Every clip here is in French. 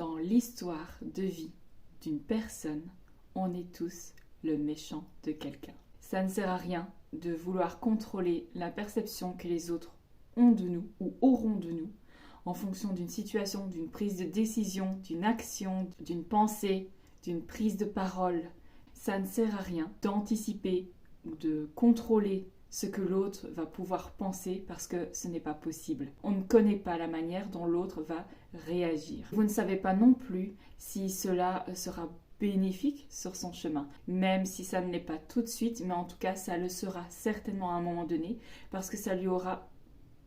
dans l'histoire de vie d'une personne, on est tous le méchant de quelqu'un. Ça ne sert à rien de vouloir contrôler la perception que les autres ont de nous ou auront de nous en fonction d'une situation, d'une prise de décision, d'une action, d'une pensée, d'une prise de parole. Ça ne sert à rien d'anticiper ou de contrôler ce que l'autre va pouvoir penser parce que ce n'est pas possible. On ne connaît pas la manière dont l'autre va réagir. Vous ne savez pas non plus si cela sera bénéfique sur son chemin, même si ça ne l'est pas tout de suite, mais en tout cas ça le sera certainement à un moment donné parce que ça lui aura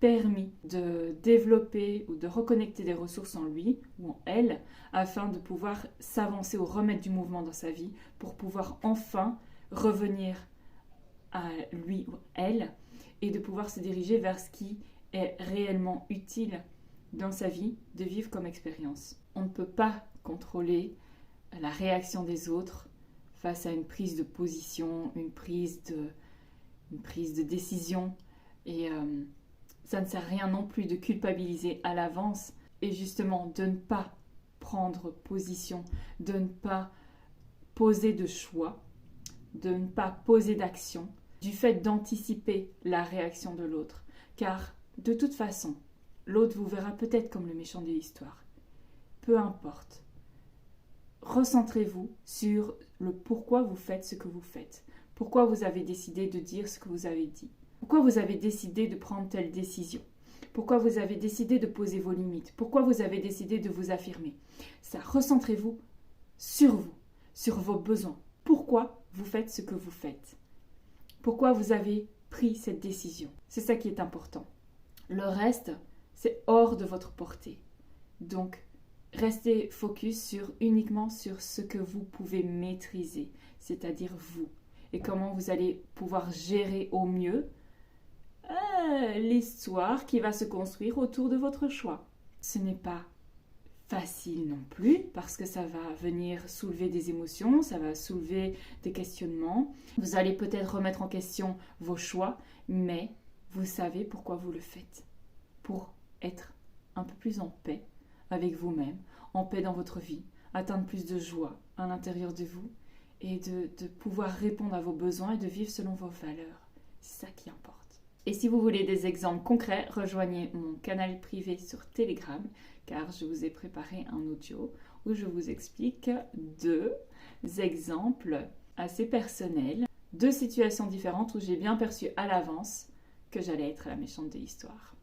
permis de développer ou de reconnecter des ressources en lui ou en elle afin de pouvoir s'avancer ou remettre du mouvement dans sa vie pour pouvoir enfin revenir à lui ou elle et de pouvoir se diriger vers ce qui est réellement utile dans sa vie de vivre comme expérience. On ne peut pas contrôler la réaction des autres face à une prise de position, une prise de décision et ça ne sert à rien non plus de culpabiliser à l'avance et justement de ne pas prendre position, de ne pas poser de choix, de ne pas poser d'action, du fait d'anticiper la réaction de l'autre. Car de toute façon, l'autre vous verra peut-être comme le méchant de l'histoire. Peu importe. Recentrez-vous sur le pourquoi vous faites ce que vous faites. Pourquoi vous avez décidé de dire ce que vous avez dit. Pourquoi vous avez décidé de prendre telle décision? Pourquoi vous avez décidé de poser vos limites? Pourquoi vous avez décidé de vous affirmer? Ça, recentrez-vous sur vos besoins. Pourquoi vous faites ce que vous faites? Pourquoi vous avez pris cette décision? C'est ça qui est important. Le reste, c'est hors de votre portée. Donc, restez focus uniquement sur ce que vous pouvez maîtriser, c'est-à-dire vous. Et comment vous allez pouvoir gérer au mieux l'histoire qui va se construire autour de votre choix. Ce n'est pas facile non plus parce que ça va venir soulever des émotions, ça va soulever des questionnements. Vous allez peut-être remettre en question vos choix, mais vous savez pourquoi vous le faites. Pour être un peu plus en paix avec vous-même, en paix dans votre vie, atteindre plus de joie à l'intérieur de vous et de pouvoir répondre à vos besoins et de vivre selon vos valeurs. C'est ça qui importe. Et si vous voulez des exemples concrets, rejoignez mon canal privé sur Telegram, car je vous ai préparé un audio où je vous explique 2 exemples assez personnels, 2 situations différentes où j'ai bien perçu à l'avance que j'allais être la méchante de l'histoire.